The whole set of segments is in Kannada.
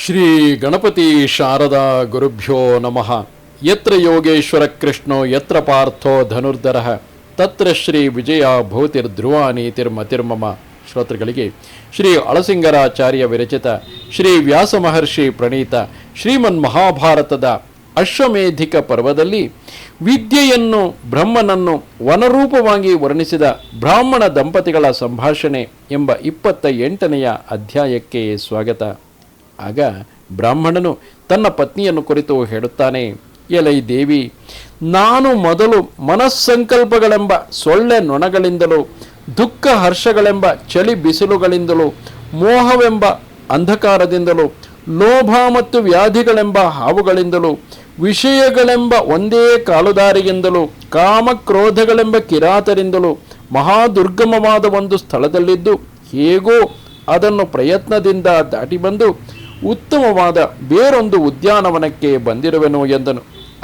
ಶ್ರೀ ಗಣಪತಿ ಶಾರದಾ ಗುರುಭ್ಯೋ ನಮಃ. ಯತ್ರ ಯೋಗೇಶ್ವರ ಕೃಷ್ಣೋ ಯತ್ರ ಪಾರ್ಥೋ ಧನುರ್ಧರಃ ತತ್ರ ಶ್ರೀ ವಿಜಯ ಭೂತಿರ್ಧ್ರುವ ನೀತಿರ್ಮತಿರ್ಮಮ. ಶ್ರೋತೃಗಳಿಗೆ ಶ್ರೀ ಅಳಸಿಂಗರಾಚಾರ್ಯ ವಿರಚಿತ ಶ್ರೀ ವ್ಯಾಸ ಮಹರ್ಷಿ ಪ್ರಣೀತ ಶ್ರೀಮನ್ ಮಹಾಭಾರತದ ಅಶ್ವಮೇಧಿಕ ಪರ್ವದಲ್ಲಿ ವಿದ್ಯೆಯನ್ನು ಬ್ರಹ್ಮನನ್ನು ವನರೂಪವಾಗಿ ವರ್ಣಿಸಿದ ಬ್ರಾಹ್ಮಣ ದಂಪತಿಗಳ ಸಂಭಾಷಣೆ ಎಂಬ 28ನೆಯ ಅಧ್ಯಾಯಕ್ಕೆ ಸ್ವಾಗತ. ಆಗ ಬ್ರಾಹ್ಮಣನು ತನ್ನ ಪತ್ನಿಯನ್ನು ಕುರಿತು ಹೇಳುತ್ತಾನೆ, ಎಲೈ ದೇವಿ, ನಾನು ಮೊದಲು ಮನಸ್ಸಂಕಲ್ಪಗಳೆಂಬ ಸೊಳ್ಳೆ ನೊಣಗಳಿಂದಲೂ ದುಃಖ ಹರ್ಷಗಳೆಂಬ ಚಳಿ ಬಿಸಿಲುಗಳಿಂದಲೂ ಮೋಹವೆಂಬ ಅಂಧಕಾರದಿಂದಲೂ ಲೋಭ ಮತ್ತು ವ್ಯಾಧಿಗಳೆಂಬ ಹಾವುಗಳಿಂದಲೂ ವಿಷಯಗಳೆಂಬ ಒಂದೇ ಕಾಲುದಾರಿಯಿಂದಲೂ ಕಾಮಕ್ರೋಧಗಳೆಂಬ ಕಿರಾತರಿಂದಲೂ ಮಹಾದುರ್ಗಮವಾದ ಒಂದು ಸ್ಥಳದಲ್ಲಿದ್ದು ಹೇಗೋ ಅದನ್ನು ಪ್ರಯತ್ನದಿಂದ ದಾಟಿ ಬಂದು ಉತ್ತಮವಾದ ಬೇರೊಂದು ಉದ್ಯಾನವನಕ್ಕೆ ಬಂದಿರುವೆನು ಎಂದನು.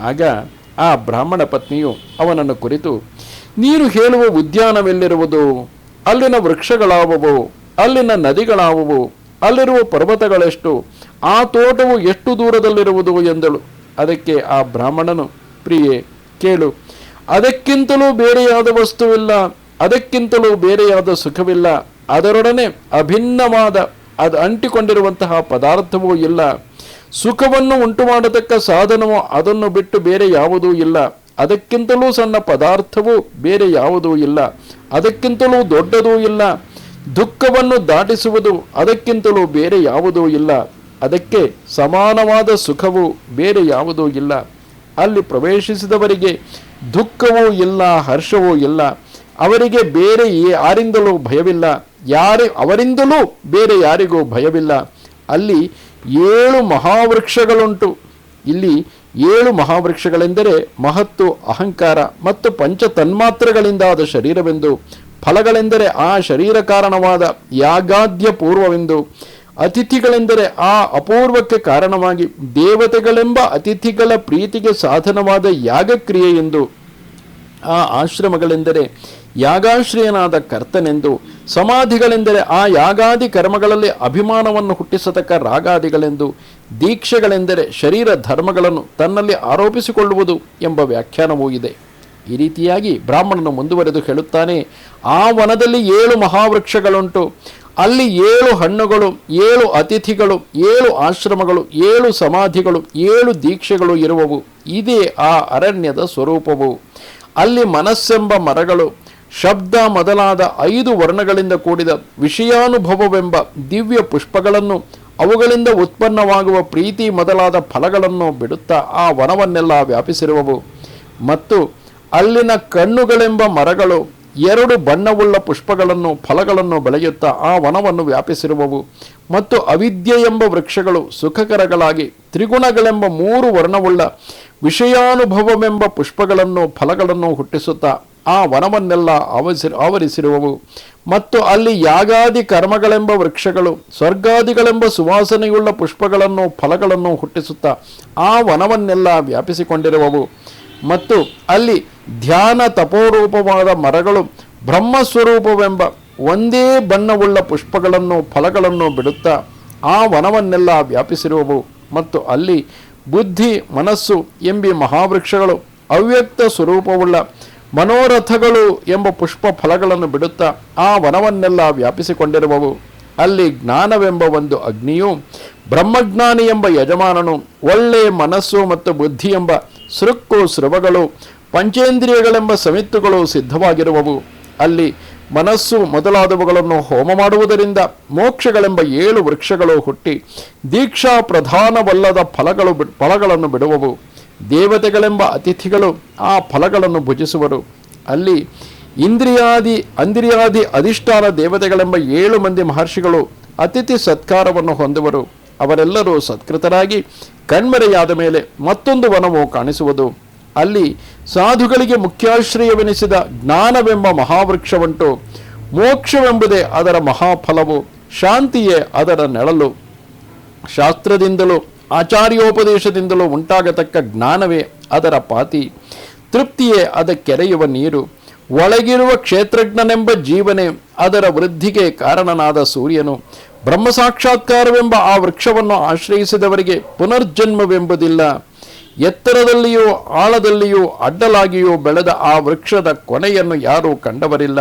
ಆಗ ಆ ಬ್ರಾಹ್ಮಣ ಪತ್ನಿಯು ಅವನನ್ನು ಕುರಿತು, ನೀನು ಹೇಳುವ ಉದ್ಯಾನವೆಲ್ಲಿರುವುದು? ಅಲ್ಲಿನ ವೃಕ್ಷಗಳಾವುವು? ಅಲ್ಲಿನ ನದಿಗಳಾವುವು? ಅಲ್ಲಿರುವ ಪರ್ವತಗಳೆಷ್ಟು? ಆ ತೋಟವು ಎಷ್ಟು ದೂರದಲ್ಲಿರುವುದು ಎಂದಳು. ಅದಕ್ಕೆ ಆ ಬ್ರಾಹ್ಮಣನು, ಪ್ರಿಯೆ ಕೇಳು, ಅದಕ್ಕಿಂತಲೂ ಬೇರೆಯಾದ ವಸ್ತುವಿಲ್ಲ, ಅದಕ್ಕಿಂತಲೂ ಬೇರೆಯಾದ ಸುಖವಿಲ್ಲ, ಅದರೊಡನೆ ಅಭಿನ್ನವಾದ ಅದು ಅಂಟಿಕೊಂಡಿರುವಂತಹ ಪದಾರ್ಥವೂ ಇಲ್ಲ. ಸುಖವನ್ನು ಉಂಟು ಮಾಡತಕ್ಕ ಸಾಧನವೋ ಅದನ್ನು ಬಿಟ್ಟು ಬೇರೆ ಯಾವುದೂ ಇಲ್ಲ. ಅದಕ್ಕಿಂತಲೂ ಸಣ್ಣ ಪದಾರ್ಥವೂ ಬೇರೆ ಯಾವುದೂ ಇಲ್ಲ, ಅದಕ್ಕಿಂತಲೂ ದೊಡ್ಡದೂ ಇಲ್ಲ. ದುಃಖವನ್ನು ದಾಟಿಸುವುದು ಅದಕ್ಕಿಂತಲೂ ಬೇರೆ ಯಾವುದೂ ಇಲ್ಲ, ಅದಕ್ಕೆ ಸಮಾನವಾದ ಸುಖವೂ ಬೇರೆ ಯಾವುದೂ ಇಲ್ಲ. ಅಲ್ಲಿ ಪ್ರವೇಶಿಸಿದವರಿಗೆ ದುಃಖವೂ ಇಲ್ಲ, ಹರ್ಷವೂ ಇಲ್ಲ. ಅವರಿಗೆ ಬೇರೆ ಯಾರಿಂದಲೂ ಭಯವಿಲ್ಲ, ಅವರಿಂದಲೂ ಬೇರೆ ಯಾರಿಗೂ ಭಯವಿಲ್ಲ. ಅಲ್ಲಿ 7 ಮಹಾವೃಕ್ಷಗಳುಂಟು. ಇಲ್ಲಿ 7 ಮಹಾವೃಕ್ಷಗಳೆಂದರೆ ಮಹತ್ತು, ಅಹಂಕಾರ ಮತ್ತು ಪಂಚ ತನ್ಮಾತ್ರಗಳಿಂದಾದ ಶರೀರವೆಂದು, ಫಲಗಳೆಂದರೆ ಆ ಶರೀರ ಕಾರಣವಾದ ಯಾಗಾದ್ಯ ಪೂರ್ವವೆಂದು, ಅತಿಥಿಗಳೆಂದರೆ ಆ ಅಪೂರ್ವಕ್ಕೆ ಕಾರಣವಾಗಿ ದೇವತೆಗಳೆಂಬ ಅತಿಥಿಗಳ ಪ್ರೀತಿಗೆ ಸಾಧನವಾದ ಯಾಗಕ್ರಿಯೆಯೆಂದು, ಆ ಆಶ್ರಮಗಳೆಂದರೆ ಯಾಗಾಶ್ರಯನಾದ ಕರ್ತನೆಂದು, ಸಮಾಧಿಗಳೆಂದರೆ ಆ ಯಾಗಾದಿ ಕರ್ಮಗಳಲ್ಲಿ ಅಭಿಮಾನವನ್ನು ಹುಟ್ಟಿಸತಕ್ಕ ರಾಗಾದಿಗಳೆಂದು, ದೀಕ್ಷೆಗಳೆಂದರೆ ಶರೀರ ಧರ್ಮಗಳನ್ನು ತನ್ನಲ್ಲಿ ಆರೋಪಿಸಿಕೊಳ್ಳುವುದು ಎಂಬ ವ್ಯಾಖ್ಯಾನವೂ ಇದೆ. ಈ ರೀತಿಯಾಗಿ ಬ್ರಾಹ್ಮಣನು ಮುಂದುವರೆದು ಹೇಳುತ್ತಾನೆ, ಆ ವನದಲ್ಲಿ 7 ಮಹಾವೃಕ್ಷಗಳುಂಟು. ಅಲ್ಲಿ 7 ಹಣ್ಣುಗಳು, 7 ಅತಿಥಿಗಳು, 7 ಆಶ್ರಮಗಳು, 7 ಸಮಾಧಿಗಳು, 7 ದೀಕ್ಷೆಗಳು ಇರುವವು. ಇದೇ ಆ ಅರಣ್ಯದ ಸ್ವರೂಪವು. ಅಲ್ಲಿ ಮನಸ್ಸೆಂಬ ಮರಗಳು, ಶಬ್ದ ಮೊದಲಾದ 5 ವರ್ಣಗಳಿಂದ ಕೂಡಿದ ವಿಷಯಾನುಭವವೆಂಬ ದಿವ್ಯ ಪುಷ್ಪಗಳನ್ನು, ಅವುಗಳಿಂದ ಉತ್ಪನ್ನವಾಗುವ ಪ್ರೀತಿ ಮೊದಲಾದ ಫಲಗಳನ್ನು ಬಿಡುತ್ತಾ ಆ ವನವನ್ನೆಲ್ಲ ವ್ಯಾಪಿಸಿರುವವು. ಮತ್ತು ಅಲ್ಲಿನ ಕಣ್ಣುಗಳೆಂಬ ಮರಗಳು 2 ಬಣ್ಣವುಳ್ಳ ಪುಷ್ಪಗಳನ್ನು, ಫಲಗಳನ್ನು ಬೆಳೆಯುತ್ತಾ ಆ ವನವನ್ನು ವ್ಯಾಪಿಸಿರುವವು. ಮತ್ತು ಅವಿದ್ಯೆ ಎಂಬ ವೃಕ್ಷಗಳು ಸುಖಕರಗಳಾಗಿ ತ್ರಿಗುಣಗಳೆಂಬ 3 ವರ್ಣವುಳ್ಳ ವಿಷಯಾನುಭವವೆಂಬ ಪುಷ್ಪಗಳನ್ನು, ಫಲಗಳನ್ನು ಹುಟ್ಟಿಸುತ್ತಾ ಆ ವನವನ್ನೆಲ್ಲ ಆವರಿಸಿರುವವು. ಮತ್ತು ಅಲ್ಲಿ ಯಾಗಾದಿ ಕರ್ಮಗಳೆಂಬ ವೃಕ್ಷಗಳು ಸ್ವರ್ಗಾದಿಗಳೆಂಬ ಸುವಾಸನೆಯುಳ್ಳ ಪುಷ್ಪಗಳನ್ನು, ಫಲಗಳನ್ನು ಹುಟ್ಟಿಸುತ್ತಾ ಆ ವನವನ್ನೆಲ್ಲ ವ್ಯಾಪಿಸಿಕೊಂಡಿರುವವು. ಮತ್ತು ಅಲ್ಲಿ ಧ್ಯಾನ ತಪೋರೂಪವಾದ ಮರಗಳು ಬ್ರಹ್ಮಸ್ವರೂಪವೆಂಬ ಒಂದೇ ಬಣ್ಣವುಳ್ಳ ಪುಷ್ಪಗಳನ್ನು, ಫಲಗಳನ್ನು ಬಿಡುತ್ತಾ ಆ ವನವನ್ನೆಲ್ಲ ವ್ಯಾಪಿಸಿರುವವು. ಮತ್ತು ಅಲ್ಲಿ ಬುದ್ಧಿ, ಮನಸ್ಸು ಎಂಬಿ ಮಹಾವೃಕ್ಷಗಳು ಅವ್ಯಕ್ತ ಸ್ವರೂಪವುಳ್ಳ ಮನೋರಥಗಳು ಎಂಬ ಪುಷ್ಪ ಫಲಗಳನ್ನು ಬಿಡುತ್ತಾ ಆ ವನವನ್ನೆಲ್ಲ ವ್ಯಾಪಿಸಿಕೊಂಡಿರುವವು. ಅಲ್ಲಿ ಜ್ಞಾನವೆಂಬ ಒಂದು ಅಗ್ನಿಯು, ಬ್ರಹ್ಮಜ್ಞಾನಿ ಎಂಬ ಯಜಮಾನನು, ಒಳ್ಳೆ ಮನಸ್ಸು ಮತ್ತು ಬುದ್ಧಿ ಎಂಬ ಸೃಕ್ಕು ಸ್ರವಗಳು, ಪಂಚೇಂದ್ರಿಯಗಳೆಂಬ ಸಮಿತ್ತುಗಳು ಸಿದ್ಧವಾಗಿರುವವು. ಅಲ್ಲಿ ಮನಸ್ಸು ಮೊದಲಾದವುಗಳನ್ನು ಹೋಮ ಮಾಡುವುದರಿಂದ ಮೋಕ್ಷಗಳೆಂಬ 7 ವೃಕ್ಷಗಳು ಹುಟ್ಟಿ ದೀಕ್ಷಾ ಪ್ರಧಾನವಲ್ಲದ ಫಲಗಳನ್ನು ಬಿಡುವವು. ದೇವತೆಗಳೆಂಬ ಅತಿಥಿಗಳು ಆ ಫಲಗಳನ್ನು ಭುಜಿಸುವರು. ಅಲ್ಲಿ ಅಂದ್ರಿಯಾದಿ ಅಧಿಷ್ಠಾನ ದೇವತೆಗಳೆಂಬ 7 ಮಂದಿ ಮಹರ್ಷಿಗಳು ಅತಿಥಿ ಸತ್ಕಾರವನ್ನು ಹೊಂದುವರು. ಅವರೆಲ್ಲರೂ ಸತ್ಕೃತರಾಗಿ ಕಣ್ಮರೆಯಾದ ಮೇಲೆ ಮತ್ತೊಂದು ವನವು ಕಾಣಿಸುವುದು. ಅಲ್ಲಿ ಸಾಧುಗಳಿಗೆ ಮುಖ್ಯಾಶ್ರಯವೆನಿಸಿದ ಜ್ಞಾನವೆಂಬ ಮಹಾವೃಕ್ಷವುಂಟು. ಮೋಕ್ಷವೆಂಬುದೇ ಅದರ ಮಹಾಫಲವು, ಶಾಂತಿಯೇ ಅದರ ನೆರಳು. ಶಾಸ್ತ್ರದಿಂದಲೂ ಆಚಾರ್ಯೋಪದೇಶದಿಂದಲೂ ಉಂಟಾಗತಕ್ಕ ಜ್ಞಾನವೇ ಅದರ ಪಾತಿ, ತೃಪ್ತಿಯೇ ಅದಕ್ಕೆರೆಯುವ ನೀರು. ಒಳಗಿರುವ ಕ್ಷೇತ್ರಜ್ಞನೆಂಬ ಜೀವನೇ ಅದರ ವೃದ್ಧಿಗೆ ಕಾರಣನಾದ ಸೂರ್ಯನು. ಬ್ರಹ್ಮ ಸಾಕ್ಷಾತ್ಕಾರವೆಂಬ ಆ ವೃಕ್ಷವನ್ನು ಆಶ್ರಯಿಸಿದವರಿಗೆ ಪುನರ್ಜನ್ಮವೆಂಬುದಿಲ್ಲ. ಎತ್ತರದಲ್ಲಿಯೂ ಆಳದಲ್ಲಿಯೂ ಅಡ್ಡಲಾಗಿಯೂ ಬೆಳೆದ ಆ ವೃಕ್ಷದ ಕೊನೆಯನ್ನು ಯಾರೂ ಕಂಡವರಿಲ್ಲ.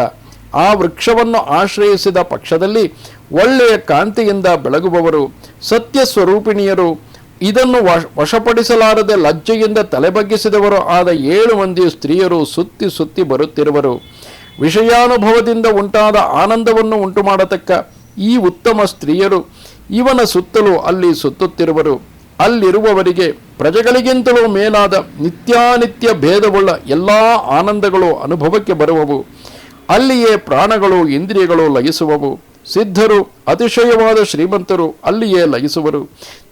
ಆ ವೃಕ್ಷವನ್ನು ಆಶ್ರಯಿಸಿದ ಪಕ್ಷದಲ್ಲಿ ಒಳ್ಳೆಯ ಕಾಂತಿಯಿಂದ ಬೆಳಗುವವರು ಸತ್ಯ ಸ್ವರೂಪಿಣಿಯರು. ಇದನ್ನು ವಶಪಡಿಸಲಾರದೆ ಲಜ್ಜೆಯಿಂದ ತಲೆಬಗ್ಗಿಸಿದವರು ಆದ 7 ಮಂದಿ ಸ್ತ್ರೀಯರು ಸುತ್ತಿ ಸುತ್ತಿ ಬರುತ್ತಿರುವರು. ವಿಷಯಾನುಭವದಿಂದ ಉಂಟಾದ ಆನಂದವನ್ನು ಉಂಟು ಮಾಡತಕ್ಕ ಈ ಉತ್ತಮ ಸ್ತ್ರೀಯರು ಇವನ ಸುತ್ತಲೂ ಅಲ್ಲಿ ಸುತ್ತುತ್ತಿರುವರು. ಅಲ್ಲಿರುವವರಿಗೆ ಪ್ರಜೆಗಳಿಗಿಂತಲೂ ಮೇಲಾದ ನಿತ್ಯಾನಿತ್ಯ ಭೇದವುಳ್ಳ ಎಲ್ಲ ಆನಂದಗಳು ಅನುಭವಕ್ಕೆ ಬರುವವು. ಅಲ್ಲಿಯೇ ಪ್ರಾಣಗಳು ಇಂದ್ರಿಯಗಳು ಲಯಿಸುವವು. ಸಿದ್ಧರು ಅತಿಶಯವಾದ ಶ್ರೀಮಂತರು ಅಲ್ಲಿಯೇ ಲಯಿಸುವರು,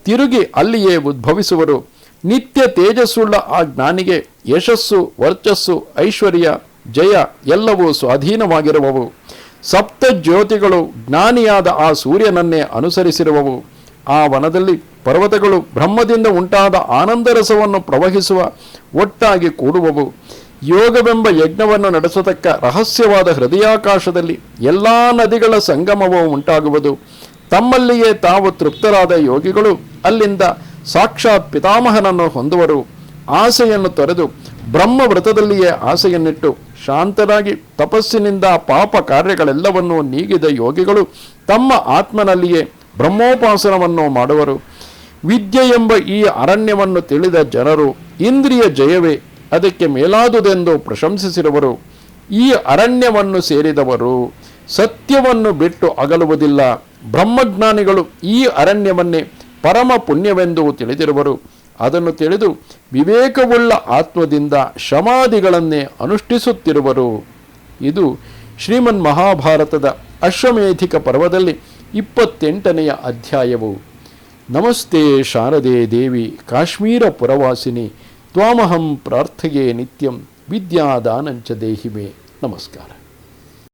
ತಿರುಗಿ ಅಲ್ಲಿಯೇ ಉದ್ಭವಿಸುವರು. ನಿತ್ಯ ತೇಜಸ್ಸುಳ್ಳ ಆ ಜ್ಞಾನಿಗೆ ಯಶಸ್ಸು, ವರ್ಚಸ್ಸು, ಐಶ್ವರ್ಯ, ಜಯ ಎಲ್ಲವೂ ಸ್ವಾಧೀನವಾಗಿರುವವು. ಸಪ್ತ ಜ್ಯೋತಿಗಳು ಜ್ಞಾನಿಯಾದ ಆ ಸೂರ್ಯನನ್ನೇ ಅನುಸರಿಸಿರುವವು. ಆ ವನದಲ್ಲಿ ಪರ್ವತಗಳು ಬ್ರಹ್ಮದಿಂದ ಉಂಟಾದ ಆನಂದರಸವನ್ನು ಪ್ರವಹಿಸುವ ಒಟ್ಟಾಗಿ ಕೂಡುವವು. ಯೋಗವೆಂಬ ಯಜ್ಞವನ್ನು ನಡೆಸತಕ್ಕ ರಹಸ್ಯವಾದ ಹೃದಯಾಕಾಶದಲ್ಲಿ ಎಲ್ಲ ನದಿಗಳ ಸಂಗಮವೂ ಉಂಟಾಗುವುದು. ತಮ್ಮಲ್ಲಿಯೇ ತಾವು ತೃಪ್ತರಾದ ಯೋಗಿಗಳು ಅಲ್ಲಿಂದ ಸಾಕ್ಷಾತ್ ಪಿತಾಮಹನನ್ನು ಹೊಂದುವರು. ಆಸೆಯನ್ನು ತೊರೆದು ಬ್ರಹ್ಮವ್ರತದಲ್ಲಿಯೇ ಆಸೆಯನ್ನಿಟ್ಟು ಶಾಂತರಾಗಿ ತಪಸ್ಸಿನಿಂದ ಪಾಪ ಕಾರ್ಯಗಳೆಲ್ಲವನ್ನೂ ನೀಗಿದ ಯೋಗಿಗಳು ತಮ್ಮ ಆತ್ಮನಲ್ಲಿಯೇ ಬ್ರಹ್ಮೋಪಾಸನವನ್ನು ಮಾಡುವರು. ವಿದ್ಯೆ ಎಂಬ ಈ ಅರಣ್ಯವನ್ನು ತಿಳಿದ ಜನರು ಇಂದ್ರಿಯ ಜಯವೇ ಅದಕ್ಕೆ ಮೇಲಾದುದೆಂದು ಪ್ರಶಂಸಿಸಿರುವರು. ಈ ಅರಣ್ಯವನ್ನು ಸೇರಿದವರು ಸತ್ಯವನ್ನು ಬಿಟ್ಟು ಅಗಲುವುದಿಲ್ಲ. ಬ್ರಹ್ಮಜ್ಞಾನಿಗಳು ಈ ಅರಣ್ಯವನ್ನೇ ಪರಮ ಪುಣ್ಯವೆಂದು ತಿಳಿದಿರುವರು. ಅದನ್ನು ತಿಳಿದು ವಿವೇಕವುಳ್ಳ ಆತ್ಮದಿಂದ ಶಮಾದಿಗಳನ್ನೇ ಅನುಷ್ಠಿಸುತ್ತಿರುವರು. ಇದು ಶ್ರೀಮನ್ ಮಹಾಭಾರತದ ಅಶ್ವಮೇಧಿಕ ಪರ್ವದಲ್ಲಿ 28ನೆಯ ಅಧ್ಯಾಯವು. ನಮಸ್ತೆ ಶಾರದೆ ದೇವಿ ಕಾಶ್ಮೀರ ಪುರವಾಸಿನಿ ತ್ವಾಮಹಂ ಪ್ರಾರ್ಥಯೇ ನಿತ್ಯಂ ವಿದ್ಯಾದಾನಂಚ ದೇಹಿಮೆ. ನಮಸ್ಕಾರ.